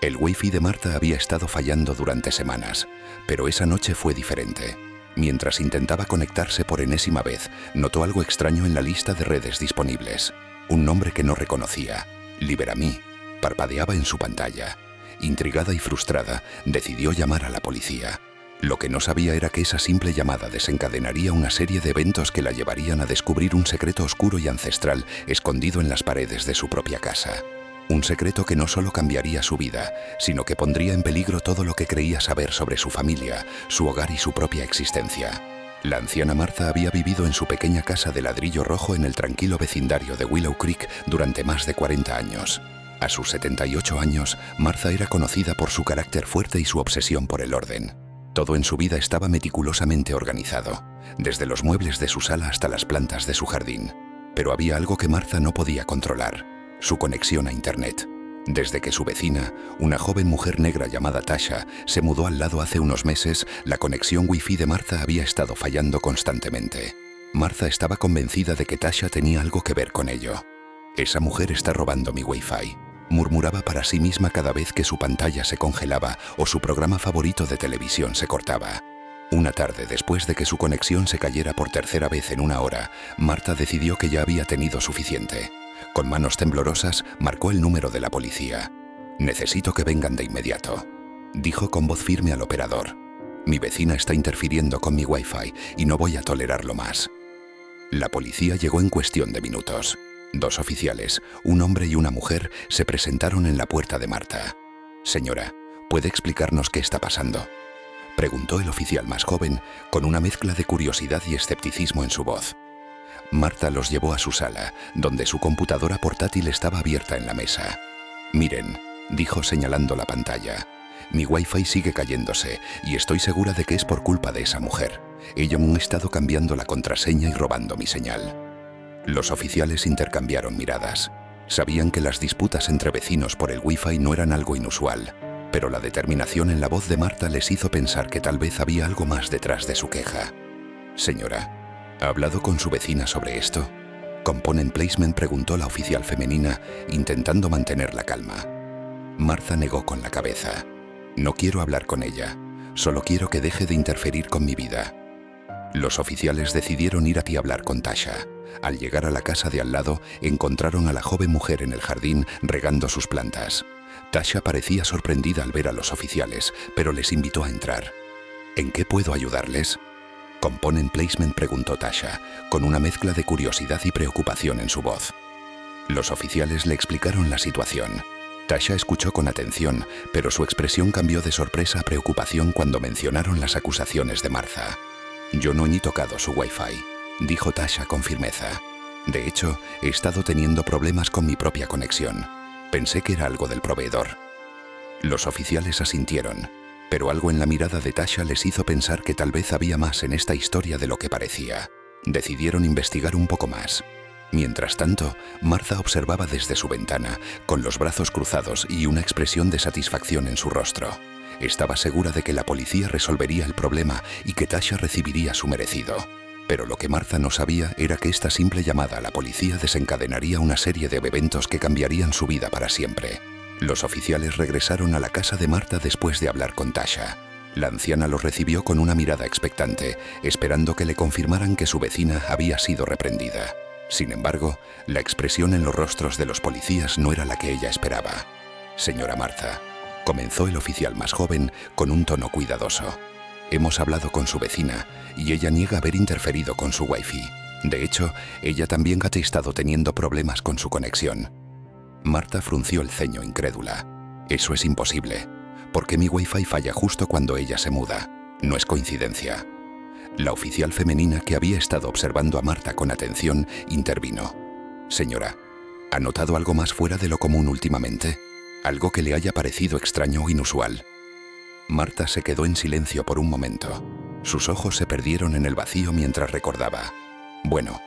El wifi de Marta había estado fallando durante semanas, pero esa noche fue diferente. Mientras intentaba conectarse por enésima vez, notó algo extraño en la lista de redes disponibles. Un nombre que no reconocía, Liberami, parpadeaba en su pantalla. Intrigada y frustrada, decidió llamar a la policía. Lo que no sabía era que esa simple llamada desencadenaría una serie de eventos que la llevarían a descubrir un secreto oscuro y ancestral escondido en las paredes de su propia casa. Un secreto que no solo cambiaría su vida, sino que pondría en peligro todo lo que creía saber sobre su familia, su hogar y su propia existencia. La anciana Martha había vivido en su pequeña casa de ladrillo rojo en el tranquilo vecindario de Willow Creek durante más de 40 años. A sus 78 años, Martha era conocida por su carácter fuerte y su obsesión por el orden. Todo en su vida estaba meticulosamente organizado, desde los muebles de su sala hasta las plantas de su jardín. Pero había algo que Martha no podía controlar: su conexión a Internet. Desde que su vecina, una joven mujer negra llamada Tasha, se mudó al lado hace unos meses, la conexión Wi-Fi de Martha había estado fallando constantemente. Martha estaba convencida de que Tasha tenía algo que ver con ello. «Esa mujer está robando mi Wi-Fi», murmuraba para sí misma cada vez que su pantalla se congelaba o su programa favorito de televisión se cortaba. Una tarde, después de que su conexión se cayera por tercera vez en una hora, Martha decidió que ya había tenido suficiente. Con manos temblorosas, marcó el número de la policía. «Necesito que vengan de inmediato», dijo con voz firme al operador. «Mi vecina está interfiriendo con mi Wi-Fi y no voy a tolerarlo más». La policía llegó en cuestión de minutos. 2 oficiales, un hombre y una mujer, se presentaron en la puerta de Martha. «Señora, ¿puede explicarnos qué está pasando?», preguntó el oficial más joven, con una mezcla de curiosidad y escepticismo en su voz. Martha los llevó a su sala, donde su computadora portátil estaba abierta en la mesa. «Miren», dijo señalando la pantalla, «mi Wi-Fi sigue cayéndose y estoy segura de que es por culpa de esa mujer. Ella me ha estado cambiando la contraseña y robando mi señal». Los oficiales intercambiaron miradas. Sabían que las disputas entre vecinos por el Wi-Fi no eran algo inusual, pero la determinación en la voz de Martha les hizo pensar que tal vez había algo más detrás de su queja. «Señora, ¿ha hablado con su vecina sobre esto?», Component Placement preguntó la oficial femenina, intentando mantener la calma. Martha negó con la cabeza. «No quiero hablar con ella, solo quiero que deje de interferir con mi vida». Los oficiales decidieron ir a hablar con Tasha. Al llegar a la casa de al lado, encontraron a la joven mujer en el jardín regando sus plantas. Tasha parecía sorprendida al ver a los oficiales, pero les invitó a entrar. «¿En qué puedo ayudarles?», Component Placement preguntó Tasha, con una mezcla de curiosidad y preocupación en su voz. Los oficiales le explicaron la situación. Tasha escuchó con atención, pero su expresión cambió de sorpresa a preocupación cuando mencionaron las acusaciones de Martha. «Yo no he ni tocado su Wi-Fi», dijo Tasha con firmeza. «De hecho, he estado teniendo problemas con mi propia conexión. Pensé que era algo del proveedor». Los oficiales asintieron, pero algo en la mirada de Tasha les hizo pensar que tal vez había más en esta historia de lo que parecía. Decidieron investigar un poco más. Mientras tanto, Martha observaba desde su ventana, con los brazos cruzados y una expresión de satisfacción en su rostro. Estaba segura de que la policía resolvería el problema y que Tasha recibiría su merecido. Pero lo que Martha no sabía era que esta simple llamada a la policía desencadenaría una serie de eventos que cambiarían su vida para siempre. Los oficiales regresaron a la casa de Martha después de hablar con Tasha. La anciana los recibió con una mirada expectante, esperando que le confirmaran que su vecina había sido reprendida. Sin embargo, la expresión en los rostros de los policías no era la que ella esperaba. «Señora Martha», comenzó el oficial más joven con un tono cuidadoso, «hemos hablado con su vecina y ella niega haber interferido con su Wi-Fi. De hecho, ella también ha estado teniendo problemas con su conexión». Martha frunció el ceño incrédula. «Eso es imposible. ¿Por qué mi Wi-Fi falla justo cuando ella se muda? No es coincidencia». La oficial femenina, que había estado observando a Martha con atención, intervino. «Señora, ¿ha notado algo más fuera de lo común últimamente? ¿Algo que le haya parecido extraño o inusual?». Martha se quedó en silencio por un momento. Sus ojos se perdieron en el vacío mientras recordaba. «Bueno»,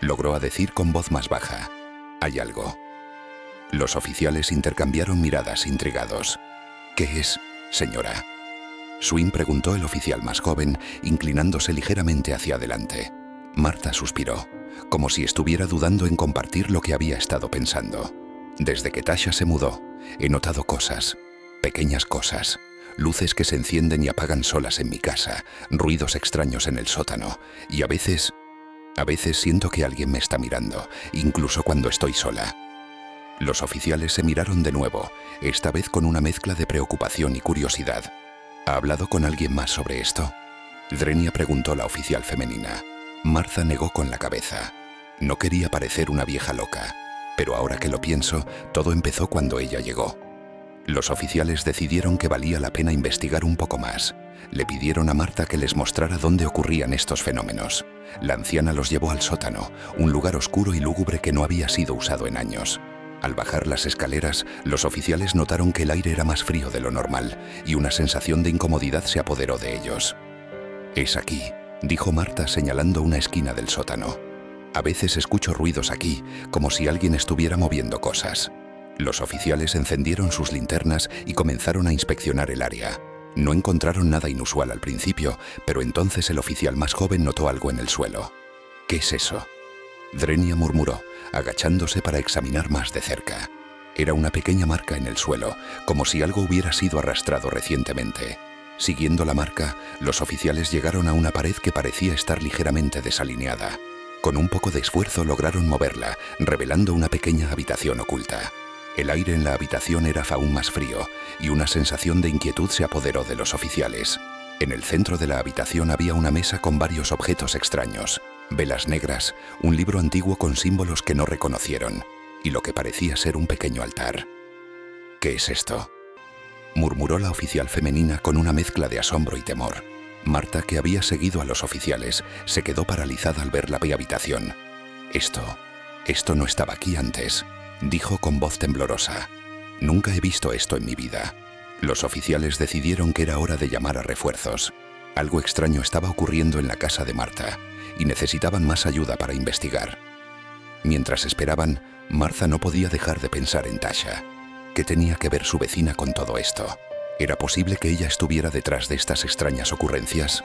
logró decir con voz más baja, «hay algo». Los oficiales intercambiaron miradas intrigados. «¿Qué es, señora?», Swin preguntó el oficial más joven, inclinándose ligeramente hacia adelante. Martha suspiró, como si estuviera dudando en compartir lo que había estado pensando. «Desde que Tasha se mudó, he notado cosas. Pequeñas cosas. Luces que se encienden y apagan solas en mi casa, ruidos extraños en el sótano, y a veces siento que alguien me está mirando, incluso cuando estoy sola. Los oficiales se miraron de nuevo, esta vez con una mezcla de preocupación y curiosidad. ¿Ha hablado con alguien más sobre esto?, Drenia preguntó la oficial femenina. Martha negó con la cabeza. No quería parecer una vieja loca, pero ahora que lo pienso, todo empezó cuando ella llegó. Los oficiales decidieron que valía la pena investigar un poco más. Le pidieron a Martha que les mostrara dónde ocurrían estos fenómenos. La anciana los llevó al sótano, un lugar oscuro y lúgubre que no había sido usado en años. Al bajar las escaleras, los oficiales notaron que el aire era más frío de lo normal y una sensación de incomodidad se apoderó de ellos. «Es aquí», dijo Martha señalando una esquina del sótano. «A veces escucho ruidos aquí, como si alguien estuviera moviendo cosas». Los oficiales encendieron sus linternas y comenzaron a inspeccionar el área. No encontraron nada inusual al principio, pero entonces el oficial más joven notó algo en el suelo. «¿Qué es eso?», Drenia murmuró, agachándose para examinar más de cerca. Era una pequeña marca en el suelo, como si algo hubiera sido arrastrado recientemente. Siguiendo la marca, los oficiales llegaron a una pared que parecía estar ligeramente desalineada. Con un poco de esfuerzo lograron moverla, revelando una pequeña habitación oculta. El aire en la habitación era aún más frío, y una sensación de inquietud se apoderó de los oficiales. En el centro de la habitación había una mesa con varios objetos extraños, velas negras, un libro antiguo con símbolos que no reconocieron, y lo que parecía ser un pequeño altar. «¿Qué es esto?», murmuró la oficial femenina con una mezcla de asombro y temor. Martha, que había seguido a los oficiales, se quedó paralizada al ver la habitación. Esto no estaba aquí antes», dijo con voz temblorosa. «Nunca he visto esto en mi vida». Los oficiales decidieron que era hora de llamar a refuerzos. Algo extraño estaba ocurriendo en la casa de Martha, y necesitaban más ayuda para investigar. Mientras esperaban, Martha no podía dejar de pensar en Tasha. ¿Qué tenía que ver su vecina con todo esto? ¿Era posible que ella estuviera detrás de estas extrañas ocurrencias?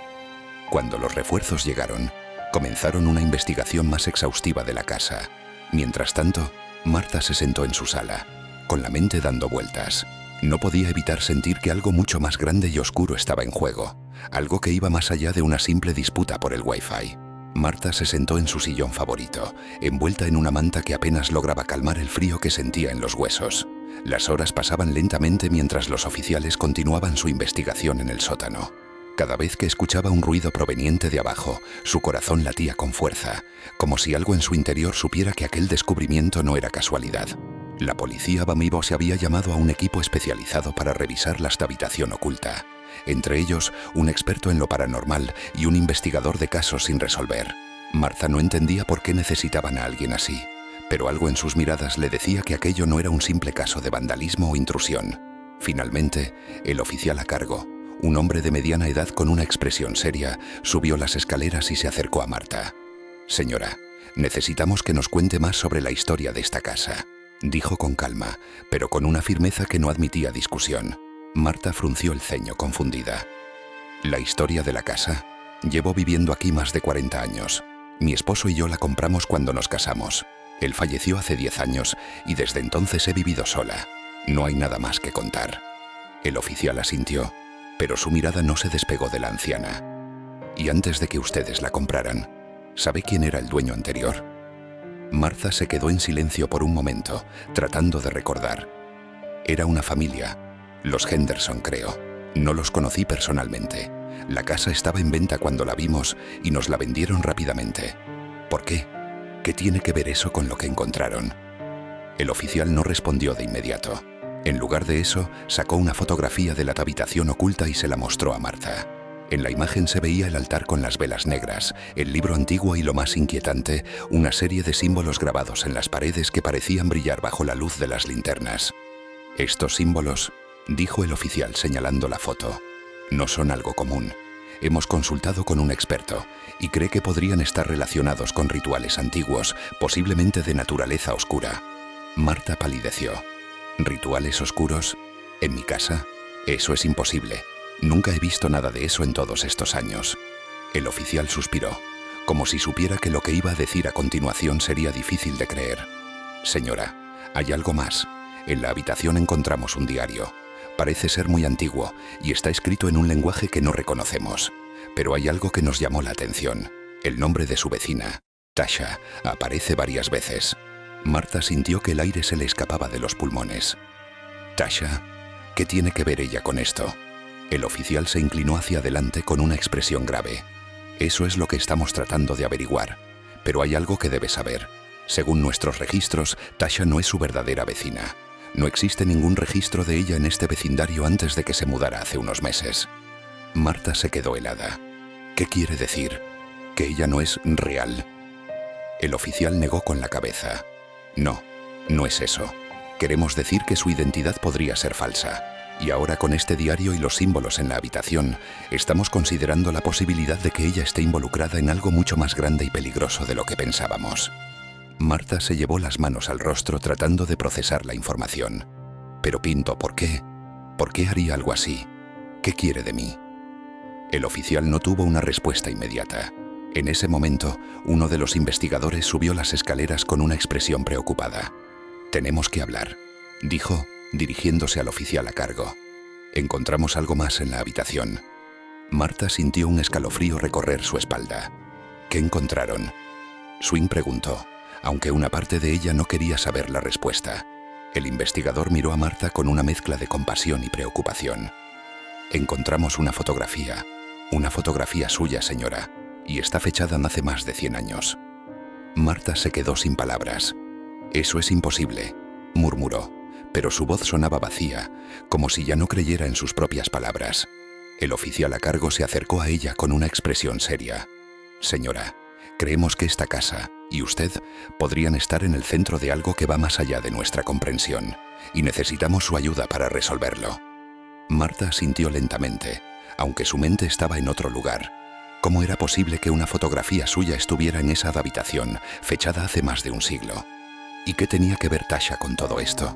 Cuando los refuerzos llegaron, comenzaron una investigación más exhaustiva de la casa. Mientras tanto, Martha se sentó en su sala, con la mente dando vueltas. No podía evitar sentir que algo mucho más grande y oscuro estaba en juego, algo que iba más allá de una simple disputa por el Wi-Fi. Martha se sentó en su sillón favorito, envuelta en una manta que apenas lograba calmar el frío que sentía en los huesos. Las horas pasaban lentamente mientras los oficiales continuaban su investigación en el sótano. Cada vez que escuchaba un ruido proveniente de abajo, su corazón latía con fuerza, como si algo en su interior supiera que aquel descubrimiento no era casualidad. La policía Bamibo se había llamado a un equipo especializado para revisar la habitación oculta. Entre ellos, un experto en lo paranormal y un investigador de casos sin resolver. Martha no entendía por qué necesitaban a alguien así, pero algo en sus miradas le decía que aquello no era un simple caso de vandalismo o intrusión. Finalmente, el oficial a cargo, un hombre de mediana edad con una expresión seria, subió las escaleras y se acercó a Martha. «Señora, necesitamos que nos cuente más sobre la historia de esta casa», dijo con calma, pero con una firmeza que no admitía discusión. Martha frunció el ceño confundida. «¿La historia de la casa? Llevo viviendo aquí más de 40 años. Mi esposo y yo la compramos cuando nos casamos. Él falleció hace 10 años y desde entonces he vivido sola. No hay nada más que contar». El oficial asintió, pero su mirada no se despegó de la anciana. «Y antes de que ustedes la compraran, ¿sabe quién era el dueño anterior?». Martha se quedó en silencio por un momento, tratando de recordar. «Era una familia. Los Henderson, creo. No los conocí personalmente. La casa estaba en venta cuando la vimos y nos la vendieron rápidamente. ¿Por qué? ¿Qué tiene que ver eso con lo que encontraron?». El oficial no respondió de inmediato. En lugar de eso, sacó una fotografía de la habitación oculta y se la mostró a Martha. En la imagen se veía el altar con las velas negras, el libro antiguo y, lo más inquietante, una serie de símbolos grabados en las paredes que parecían brillar bajo la luz de las linternas. «Estos símbolos», dijo el oficial señalando la foto, «no son algo común. Hemos consultado con un experto y cree que podrían estar relacionados con rituales antiguos, posiblemente de naturaleza oscura». Martha palideció. «¿Rituales oscuros? ¿En mi casa? Eso es imposible. Nunca he visto nada de eso en todos estos años». El oficial suspiró, como si supiera que lo que iba a decir a continuación sería difícil de creer. «Señora, hay algo más. En la habitación encontramos un diario. Parece ser muy antiguo y está escrito en un lenguaje que no reconocemos. Pero hay algo que nos llamó la atención. El nombre de su vecina, Tasha, aparece varias veces. Marta sintió que el aire se le escapaba de los pulmones. ¿Tasha? ¿Qué tiene que ver ella con esto? El oficial se inclinó hacia adelante con una expresión grave. Eso es lo que estamos tratando de averiguar. Pero hay algo que debes saber. Según nuestros registros, Tasha no es su verdadera vecina. No existe ningún registro de ella en este vecindario antes de que se mudara hace unos meses. Marta se quedó helada. ¿Qué quiere decir? ¿Que ella no es real? El oficial negó con la cabeza. No, no es eso. Queremos decir que su identidad podría ser falsa. Y ahora con este diario y los símbolos en la habitación, estamos considerando la posibilidad de que ella esté involucrada en algo mucho más grande y peligroso de lo que pensábamos. Marta se llevó las manos al rostro tratando de procesar la información. Pero Pinto, ¿por qué? ¿Por qué haría algo así? ¿Qué quiere de mí? El oficial no tuvo una respuesta inmediata. En ese momento, uno de los investigadores subió las escaleras con una expresión preocupada. «Tenemos que hablar», dijo, dirigiéndose al oficial a cargo. «Encontramos algo más en la habitación». Marta sintió un escalofrío recorrer su espalda. ¿Qué encontraron? Swing preguntó, aunque una parte de ella no quería saber la respuesta. El investigador miró a Marta con una mezcla de compasión y preocupación. «Encontramos una fotografía suya, señora, y está fechada hace más de 100 años». Marta se quedó sin palabras. «Eso es imposible», murmuró, pero su voz sonaba vacía, como si ya no creyera en sus propias palabras. El oficial a cargo se acercó a ella con una expresión seria. «Señora, creemos que esta casa y usted podrían estar en el centro de algo que va más allá de nuestra comprensión, y necesitamos su ayuda para resolverlo». Marta asintió lentamente, aunque su mente estaba en otro lugar. ¿Cómo era posible que una fotografía suya estuviera en esa habitación, fechada hace más de un siglo? ¿Y qué tenía que ver Tasha con todo esto?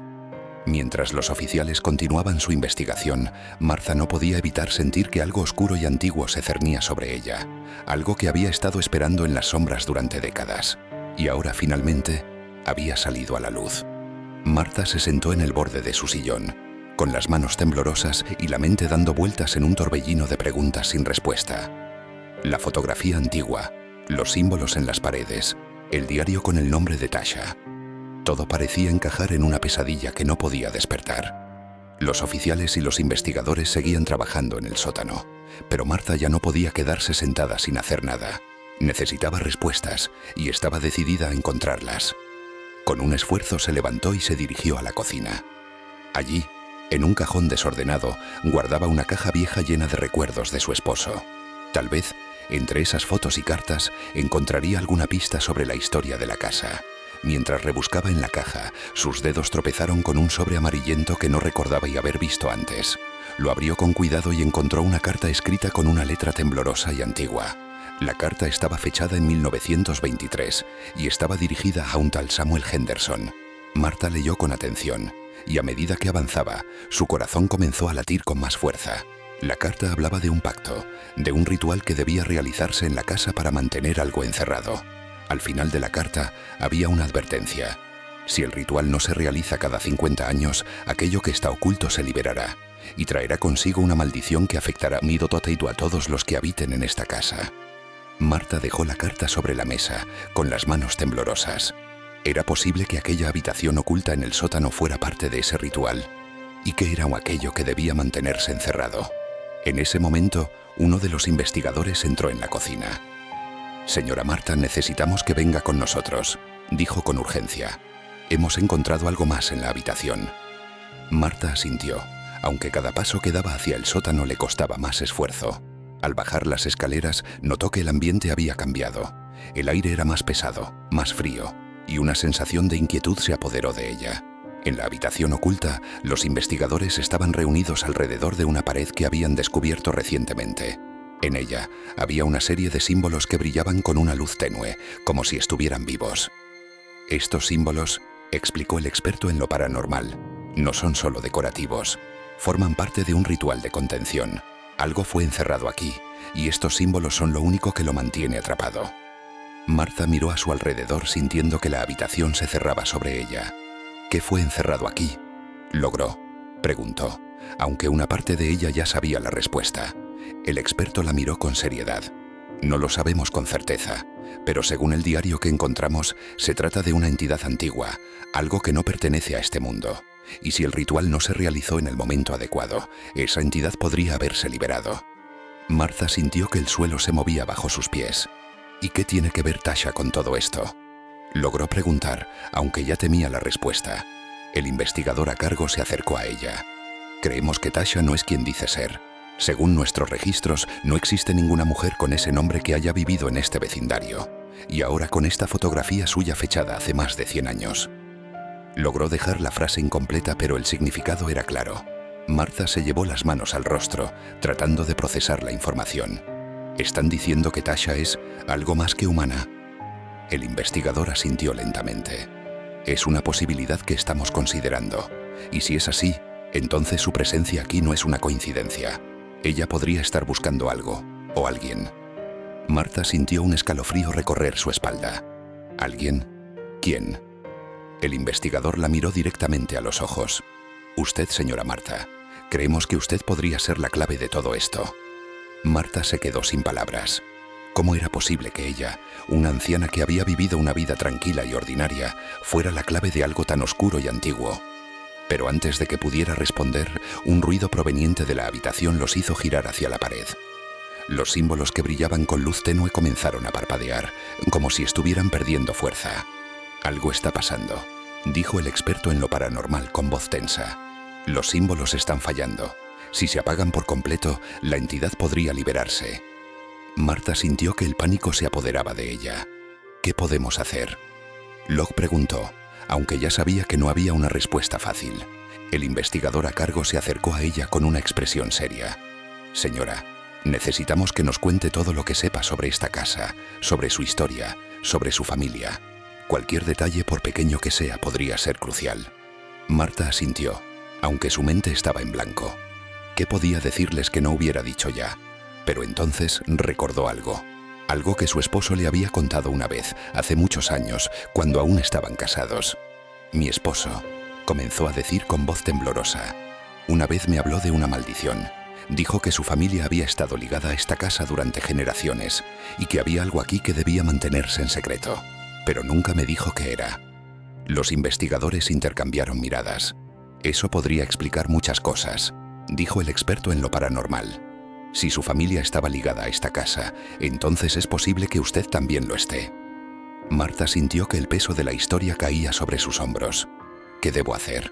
Mientras los oficiales continuaban su investigación, Marta no podía evitar sentir que algo oscuro y antiguo se cernía sobre ella, algo que había estado esperando en las sombras durante décadas, y ahora finalmente había salido a la luz. Marta se sentó en el borde de su sillón, con las manos temblorosas y la mente dando vueltas en un torbellino de preguntas sin respuesta. La fotografía antigua, los símbolos en las paredes, el diario con el nombre de Tasha. Todo parecía encajar en una pesadilla que no podía despertar. Los oficiales y los investigadores seguían trabajando en el sótano, pero Marta ya no podía quedarse sentada sin hacer nada. Necesitaba respuestas y estaba decidida a encontrarlas. Con un esfuerzo se levantó y se dirigió a la cocina. Allí, en un cajón desordenado, guardaba una caja vieja llena de recuerdos de su esposo. Tal vez, entre esas fotos y cartas, encontraría alguna pista sobre la historia de la casa. Mientras rebuscaba en la caja, sus dedos tropezaron con un sobre amarillento que no recordaba y haber visto antes. Lo abrió con cuidado y encontró una carta escrita con una letra temblorosa y antigua. La carta estaba fechada en 1923 y estaba dirigida a un tal Samuel Henderson. Marta leyó con atención, y a medida que avanzaba, su corazón comenzó a latir con más fuerza. La carta hablaba de un pacto, de un ritual que debía realizarse en la casa para mantener algo encerrado. Al final de la carta había una advertencia. Si el ritual no se realiza cada 50 años, aquello que está oculto se liberará y traerá consigo una maldición que afectará a todos los que habiten en esta casa. Marta dejó la carta sobre la mesa, con las manos temblorosas. ¿Era posible que aquella habitación oculta en el sótano fuera parte de ese ritual? ¿Y qué era aquello que debía mantenerse encerrado? En ese momento, uno de los investigadores entró en la cocina. «Señora Marta, necesitamos que venga con nosotros», dijo con urgencia. «Hemos encontrado algo más en la habitación». Marta asintió, aunque cada paso que daba hacia el sótano le costaba más esfuerzo. Al bajar las escaleras, notó que el ambiente había cambiado. El aire era más pesado, más frío, y una sensación de inquietud se apoderó de ella. En la habitación oculta, los investigadores estaban reunidos alrededor de una pared que habían descubierto recientemente. En ella había una serie de símbolos que brillaban con una luz tenue, como si estuvieran vivos. «Estos símbolos», explicó el experto en lo paranormal, «no son solo decorativos. Forman parte de un ritual de contención. Algo fue encerrado aquí, y estos símbolos son lo único que lo mantiene atrapado». Marta miró a su alrededor sintiendo que la habitación se cerraba sobre ella. ¿Qué fue encerrado aquí? Logró. Preguntó, aunque una parte de ella ya sabía la respuesta. El experto la miró con seriedad. No lo sabemos con certeza, pero según el diario que encontramos, se trata de una entidad antigua, algo que no pertenece a este mundo. Y si el ritual no se realizó en el momento adecuado, esa entidad podría haberse liberado. Martha sintió que el suelo se movía bajo sus pies. ¿Y qué tiene que ver Tasha con todo esto? Logró preguntar, aunque ya temía la respuesta. El investigador a cargo se acercó a ella. Creemos que Tasha no es quien dice ser. Según nuestros registros, no existe ninguna mujer con ese nombre que haya vivido en este vecindario. Y ahora con esta fotografía suya fechada hace más de 100 años. Logró dejar la frase incompleta, pero el significado era claro. Martha se llevó las manos al rostro, tratando de procesar la información. ¿Están diciendo que Tasha es algo más que humana? El investigador asintió lentamente. Es una posibilidad que estamos considerando. Y si es así, entonces su presencia aquí no es una coincidencia. Ella podría estar buscando algo, o alguien. Martha sintió un escalofrío recorrer su espalda. ¿Alguien? ¿Quién? El investigador la miró directamente a los ojos. Usted, señora Martha, creemos que usted podría ser la clave de todo esto. Martha se quedó sin palabras. ¿Cómo era posible que ella, una anciana que había vivido una vida tranquila y ordinaria, fuera la clave de algo tan oscuro y antiguo? Pero antes de que pudiera responder, un ruido proveniente de la habitación los hizo girar hacia la pared. Los símbolos que brillaban con luz tenue comenzaron a parpadear, como si estuvieran perdiendo fuerza. Algo está pasando, dijo el experto en lo paranormal con voz tensa. Los símbolos están fallando. Si se apagan por completo, la entidad podría liberarse. Martha sintió que el pánico se apoderaba de ella. ¿Qué podemos hacer? Locke preguntó, aunque ya sabía que no había una respuesta fácil. El investigador a cargo se acercó a ella con una expresión seria. Señora, necesitamos que nos cuente todo lo que sepa sobre esta casa, sobre su historia, sobre su familia. Cualquier detalle, por pequeño que sea, podría ser crucial. Martha asintió, aunque su mente estaba en blanco. ¿Qué podía decirles que no hubiera dicho ya? Pero entonces recordó algo. Algo que su esposo le había contado una vez, hace muchos años, cuando aún estaban casados. Mi esposo, comenzó a decir con voz temblorosa. Una vez me habló de una maldición. Dijo que su familia había estado ligada a esta casa durante generaciones y que había algo aquí que debía mantenerse en secreto. Pero nunca me dijo qué era. Los investigadores intercambiaron miradas. Eso podría explicar muchas cosas, dijo el experto en lo paranormal. Si su familia estaba ligada a esta casa, entonces es posible que usted también lo esté. Martha sintió que el peso de la historia caía sobre sus hombros. ¿Qué debo hacer?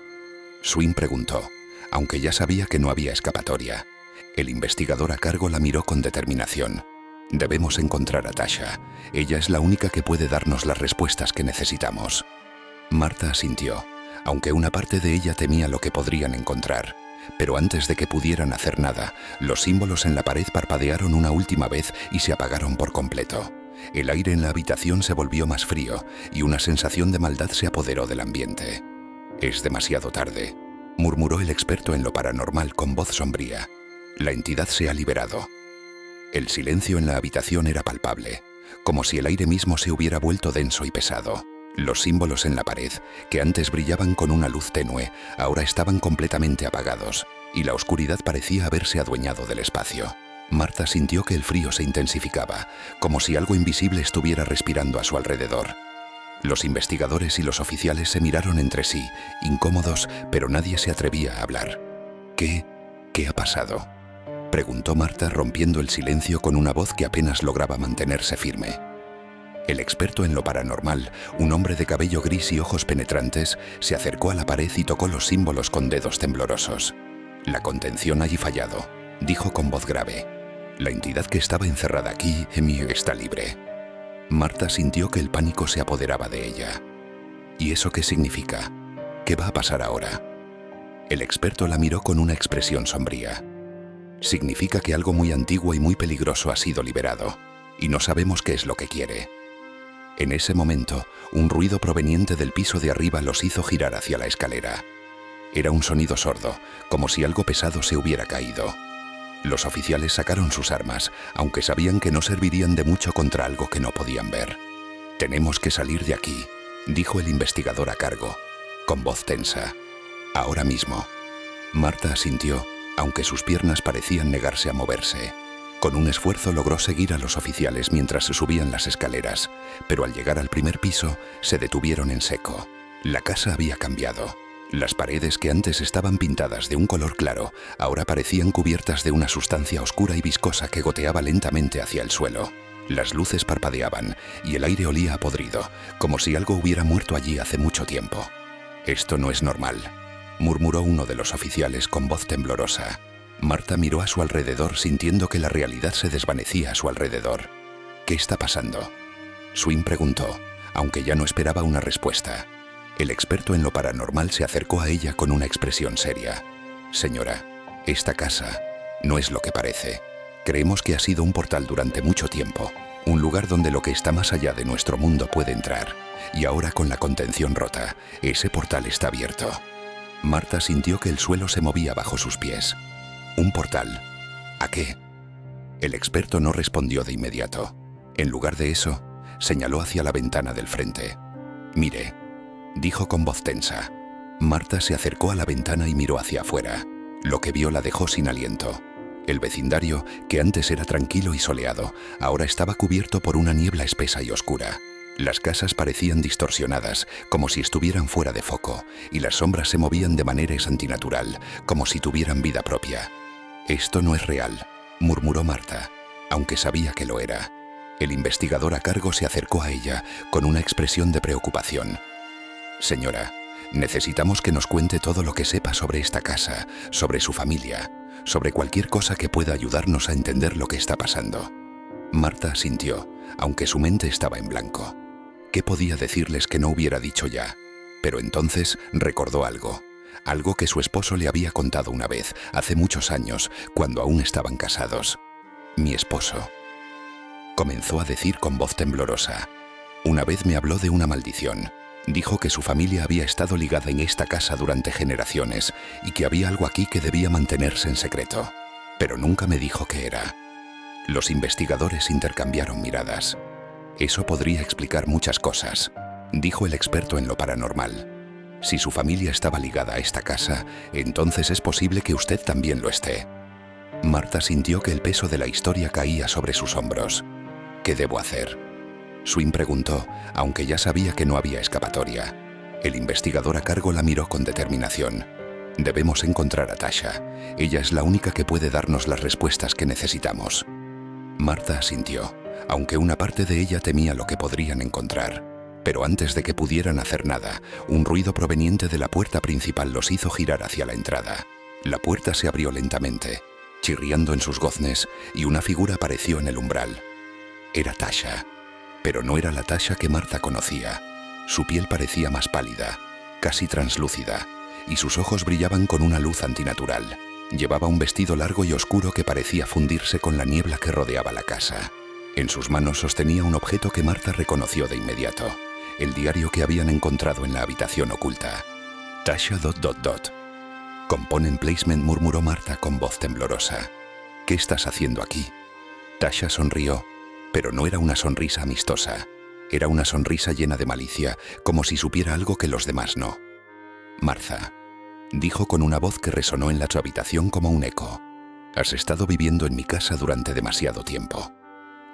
Swin preguntó, aunque ya sabía que no había escapatoria. El investigador a cargo la miró con determinación. Debemos encontrar a Tasha. Ella es la única que puede darnos las respuestas que necesitamos. Martha asintió, aunque una parte de ella temía lo que podrían encontrar. Pero antes de que pudieran hacer nada, los símbolos en la pared parpadearon una última vez y se apagaron por completo. El aire en la habitación se volvió más frío y una sensación de maldad se apoderó del ambiente. Es demasiado tarde, murmuró el experto en lo paranormal con voz sombría. La entidad se ha liberado. El silencio en la habitación era palpable, como si el aire mismo se hubiera vuelto denso y pesado. Los símbolos en la pared, que antes brillaban con una luz tenue, ahora estaban completamente apagados, y la oscuridad parecía haberse adueñado del espacio. Martha sintió que el frío se intensificaba, como si algo invisible estuviera respirando a su alrededor. Los investigadores y los oficiales se miraron entre sí, incómodos, pero nadie se atrevía a hablar. ¿Qué ha pasado?, preguntó Martha, rompiendo el silencio con una voz que apenas lograba mantenerse firme. El experto en lo paranormal, un hombre de cabello gris y ojos penetrantes, se acercó a la pared y tocó los símbolos con dedos temblorosos. La contención ha fallado, dijo con voz grave. La entidad que estaba encerrada aquí, está libre. Martha sintió que el pánico se apoderaba de ella. ¿Y eso qué significa? ¿Qué va a pasar ahora? El experto la miró con una expresión sombría. Significa que algo muy antiguo y muy peligroso ha sido liberado, y no sabemos qué es lo que quiere. En ese momento, un ruido proveniente del piso de arriba los hizo girar hacia la escalera. Era un sonido sordo, como si algo pesado se hubiera caído. Los oficiales sacaron sus armas, aunque sabían que no servirían de mucho contra algo que no podían ver. «Tenemos que salir de aquí», dijo el investigador a cargo, con voz tensa. «Ahora mismo». Marta asintió, aunque sus piernas parecían negarse a moverse. Con un esfuerzo logró seguir a los oficiales mientras se subían las escaleras, pero al llegar al primer piso, se detuvieron en seco. La casa había cambiado. Las paredes que antes estaban pintadas de un color claro, ahora parecían cubiertas de una sustancia oscura y viscosa que goteaba lentamente hacia el suelo. Las luces parpadeaban y el aire olía a podrido, como si algo hubiera muerto allí hace mucho tiempo. «Esto no es normal», murmuró uno de los oficiales con voz temblorosa. Marta miró a su alrededor sintiendo que la realidad se desvanecía a su alrededor. «¿Qué está pasando?», Swin preguntó, aunque ya no esperaba una respuesta. El experto en lo paranormal se acercó a ella con una expresión seria. «Señora, esta casa no es lo que parece. Creemos que ha sido un portal durante mucho tiempo, un lugar donde lo que está más allá de nuestro mundo puede entrar. Y ahora con la contención rota, ese portal está abierto». Marta sintió que el suelo se movía bajo sus pies. «¿Un portal? ¿A qué?». El experto no respondió de inmediato. En lugar de eso, señaló hacia la ventana del frente. «Mire», dijo con voz tensa. Marta se acercó a la ventana y miró hacia afuera. Lo que vio la dejó sin aliento. El vecindario, que antes era tranquilo y soleado, ahora estaba cubierto por una niebla espesa y oscura. Las casas parecían distorsionadas, como si estuvieran fuera de foco, y las sombras se movían de manera antinatural, como si tuvieran vida propia. «Esto no es real», murmuró Marta, aunque sabía que lo era. El investigador a cargo se acercó a ella con una expresión de preocupación. «Señora, necesitamos que nos cuente todo lo que sepa sobre esta casa, sobre su familia, sobre cualquier cosa que pueda ayudarnos a entender lo que está pasando». Marta asintió, aunque su mente estaba en blanco. ¿Qué podía decirles que no hubiera dicho ya? Pero entonces recordó algo que su esposo le había contado una vez, hace muchos años, cuando aún estaban casados. «Mi esposo», comenzó a decir con voz temblorosa. «Una vez me habló de una maldición. Dijo que su familia había estado ligada en esta casa durante generaciones y que había algo aquí que debía mantenerse en secreto. Pero nunca me dijo qué era». Los investigadores intercambiaron miradas. «Eso podría explicar muchas cosas», dijo el experto en lo paranormal. «Si su familia estaba ligada a esta casa, entonces es posible que usted también lo esté». Marta sintió que el peso de la historia caía sobre sus hombros. «¿Qué debo hacer?», Swin preguntó, aunque ya sabía que no había escapatoria. El investigador a cargo la miró con determinación. «Debemos encontrar a Tasha. Ella es la única que puede darnos las respuestas que necesitamos». Marta asintió, aunque una parte de ella temía lo que podrían encontrar. Pero antes de que pudieran hacer nada, un ruido proveniente de la puerta principal los hizo girar hacia la entrada. La puerta se abrió lentamente, chirriando en sus goznes, y una figura apareció en el umbral. Era Tasha. Pero no era la Tasha que Marta conocía. Su piel parecía más pálida, casi translúcida, y sus ojos brillaban con una luz antinatural. Llevaba un vestido largo y oscuro que parecía fundirse con la niebla que rodeaba la casa. En sus manos sostenía un objeto que Marta reconoció de inmediato, el diario que habían encontrado en la habitación oculta. «Tasha ... Component placement», murmuró Marta con voz temblorosa. «¿Qué estás haciendo aquí?». Tasha sonrió, pero no era una sonrisa amistosa. Era una sonrisa llena de malicia, como si supiera algo que los demás no. «Martha», dijo con una voz que resonó en la habitación como un eco. «Has estado viviendo en mi casa durante demasiado tiempo».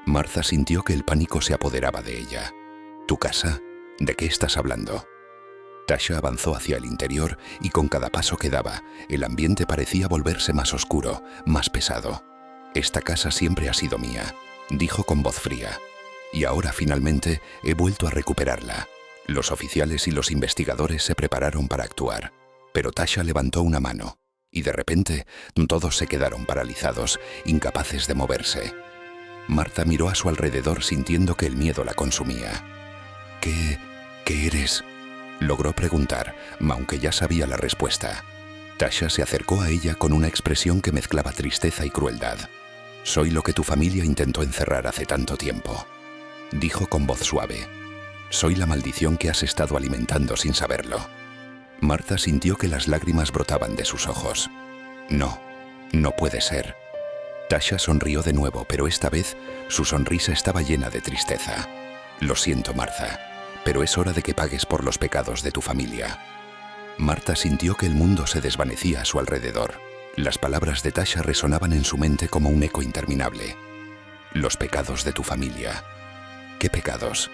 Martha sintió que el pánico se apoderaba de ella. «¿Tu casa? ¿De qué estás hablando?». Tasha avanzó hacia el interior y con cada paso que daba, el ambiente parecía volverse más oscuro, más pesado. «Esta casa siempre ha sido mía», dijo con voz fría. «Y ahora finalmente he vuelto a recuperarla». Los oficiales y los investigadores se prepararon para actuar. Pero Tasha levantó una mano, y de repente todos se quedaron paralizados, incapaces de moverse. Marta miró a su alrededor sintiendo que el miedo la consumía. ¿Qué eres?», logró preguntar, aunque ya sabía la respuesta. Tasha se acercó a ella con una expresión que mezclaba tristeza y crueldad. «Soy lo que tu familia intentó encerrar hace tanto tiempo», dijo con voz suave. «Soy la maldición que has estado alimentando sin saberlo». Marta sintió que las lágrimas brotaban de sus ojos. No puede ser». Tasha sonrió de nuevo, pero esta vez su sonrisa estaba llena de tristeza. «Lo siento, Martha, pero es hora de que pagues por los pecados de tu familia». Marta sintió que el mundo se desvanecía a su alrededor. Las palabras de Tasha resonaban en su mente como un eco interminable. Los pecados de tu familia. ¿Qué pecados?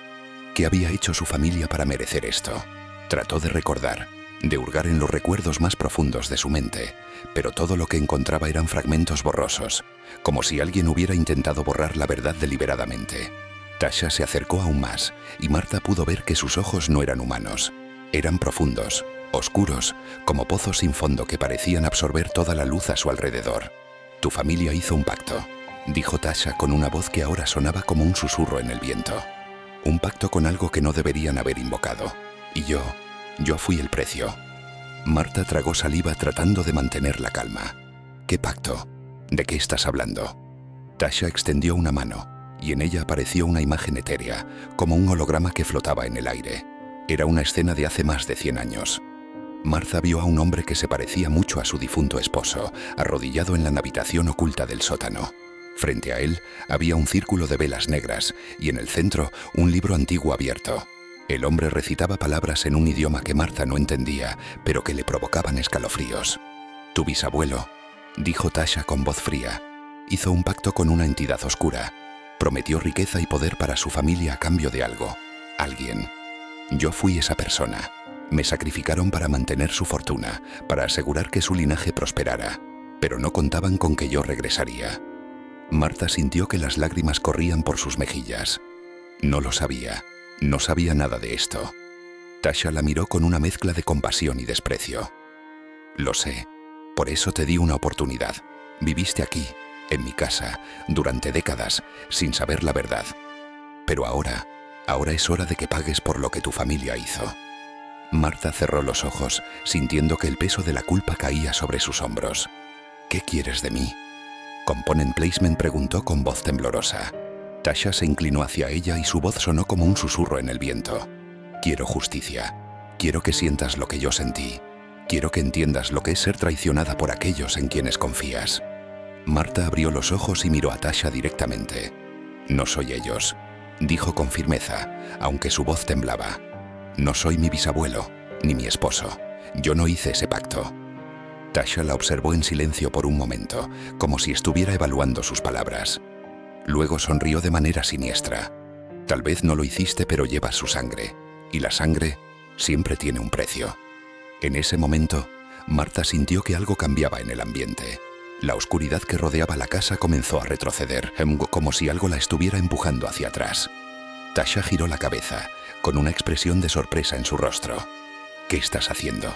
¿Qué había hecho su familia para merecer esto? Trató de recordar, de hurgar en los recuerdos más profundos de su mente, pero todo lo que encontraba eran fragmentos borrosos, como si alguien hubiera intentado borrar la verdad deliberadamente. Tasha se acercó aún más, y Marta pudo ver que sus ojos no eran humanos. Eran profundos, oscuros, como pozos sin fondo que parecían absorber toda la luz a su alrededor. Tu familia hizo un pacto, dijo Tasha con una voz que ahora sonaba como un susurro en el viento. Un pacto con algo que no deberían haber invocado. Y yo fui el precio. Marta tragó saliva tratando de mantener la calma. ¿Qué pacto? ¿De qué estás hablando? Tasha extendió una mano, y en ella apareció una imagen etérea, como un holograma que flotaba en el aire. Era una escena de hace más de 100 años. Marta vio a un hombre que se parecía mucho a su difunto esposo, arrodillado en la habitación oculta del sótano. Frente a él había un círculo de velas negras y en el centro un libro antiguo abierto. El hombre recitaba palabras en un idioma que Marta no entendía, pero que le provocaban escalofríos. Tu bisabuelo, dijo Tasha con voz fría, hizo un pacto con una entidad oscura. Prometió riqueza y poder para su familia a cambio de algo. Alguien. Yo fui esa persona. Me sacrificaron para mantener su fortuna, para asegurar que su linaje prosperara, pero no contaban con que yo regresaría. Marta sintió que las lágrimas corrían por sus mejillas. No lo sabía. No sabía nada de esto. Tasha la miró con una mezcla de compasión y desprecio. Lo sé. Por eso te di una oportunidad. Viviste aquí, en mi casa, durante décadas, sin saber la verdad. Pero ahora es hora de que pagues por lo que tu familia hizo. Marta cerró los ojos, sintiendo que el peso de la culpa caía sobre sus hombros. ¿Qué quieres de mí? Component Placement preguntó con voz temblorosa. Tasha se inclinó hacia ella y su voz sonó como un susurro en el viento. Quiero justicia. Quiero que sientas lo que yo sentí. Quiero que entiendas lo que es ser traicionada por aquellos en quienes confías. Marta abrió los ojos y miró a Tasha directamente. No soy ellos, dijo con firmeza, aunque su voz temblaba. No soy mi bisabuelo, ni mi esposo. Yo no hice ese pacto. Tasha la observó en silencio por un momento, como si estuviera evaluando sus palabras. Luego sonrió de manera siniestra. Tal vez no lo hiciste, pero llevas su sangre, y la sangre siempre tiene un precio. En ese momento, Marta sintió que algo cambiaba en el ambiente. La oscuridad que rodeaba la casa comenzó a retroceder, como si algo la estuviera empujando hacia atrás. Tasha giró la cabeza, con una expresión de sorpresa en su rostro. ¿Qué estás haciendo?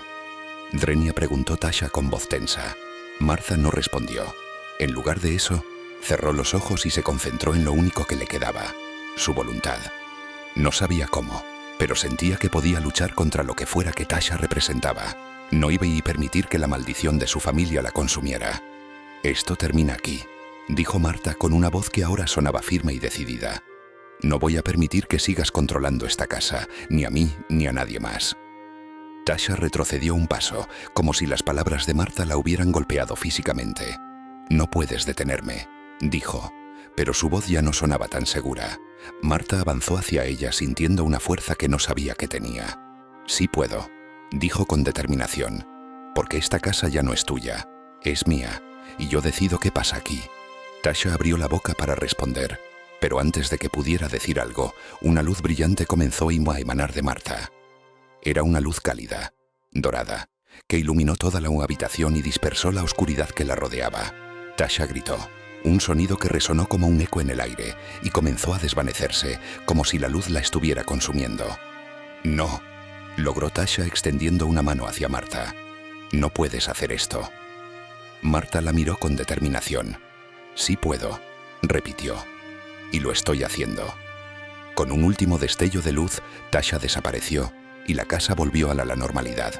Drenia preguntó Tasha con voz tensa. Marta no respondió. En lugar de eso, cerró los ojos y se concentró en lo único que le quedaba, su voluntad. No sabía cómo, pero sentía que podía luchar contra lo que fuera que Tasha representaba. No iba a permitir que la maldición de su familia la consumiera. Esto termina aquí, dijo Marta con una voz que ahora sonaba firme y decidida. No voy a permitir que sigas controlando esta casa, ni a mí ni a nadie más. Tasha retrocedió un paso, como si las palabras de Marta la hubieran golpeado físicamente. No puedes detenerme, dijo, pero su voz ya no sonaba tan segura. Marta avanzó hacia ella sintiendo una fuerza que no sabía que tenía. Sí puedo, dijo con determinación, porque esta casa ya no es tuya, es mía, y yo decido qué pasa aquí. Tasha abrió la boca para responder, pero antes de que pudiera decir algo, una luz brillante comenzó a emanar de Marta. Era una luz cálida, dorada, que iluminó toda la habitación y dispersó la oscuridad que la rodeaba. Tasha gritó, un sonido que resonó como un eco en el aire y comenzó a desvanecerse, como si la luz la estuviera consumiendo. No, logró Tasha extendiendo una mano hacia Marta. No puedes hacer esto. Marta la miró con determinación. Sí puedo, repitió, y lo estoy haciendo. Con un último destello de luz, Tasha desapareció y la casa volvió a la normalidad.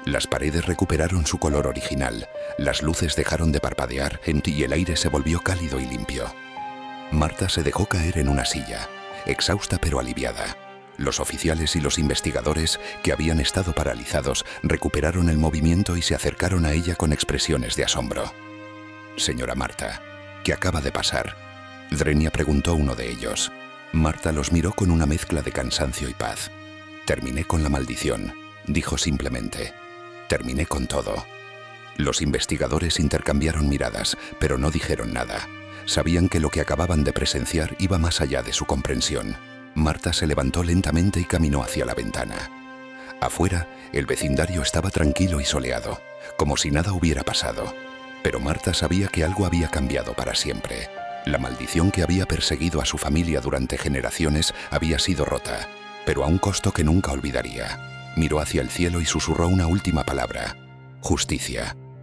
Las paredes recuperaron su color original, las luces dejaron de parpadear y el aire se volvió cálido y limpio. Marta se dejó caer en una silla, exhausta pero aliviada. Los oficiales y los investigadores, que habían estado paralizados, recuperaron el movimiento y se acercaron a ella con expresiones de asombro. Señora Marta, ¿qué acaba de pasar? Drenia preguntó uno de ellos. Marta los miró con una mezcla de cansancio y paz. Terminé con la maldición, dijo simplemente. Terminé con todo. Los investigadores intercambiaron miradas, pero no dijeron nada. Sabían que lo que acababan de presenciar iba más allá de su comprensión. Marta se levantó lentamente y caminó hacia la ventana. Afuera, el vecindario estaba tranquilo y soleado, como si nada hubiera pasado. Pero Marta sabía que algo había cambiado para siempre. La maldición que había perseguido a su familia durante generaciones había sido rota, pero a un costo que nunca olvidaría. Miró hacia el cielo y susurró una última palabra: justicia.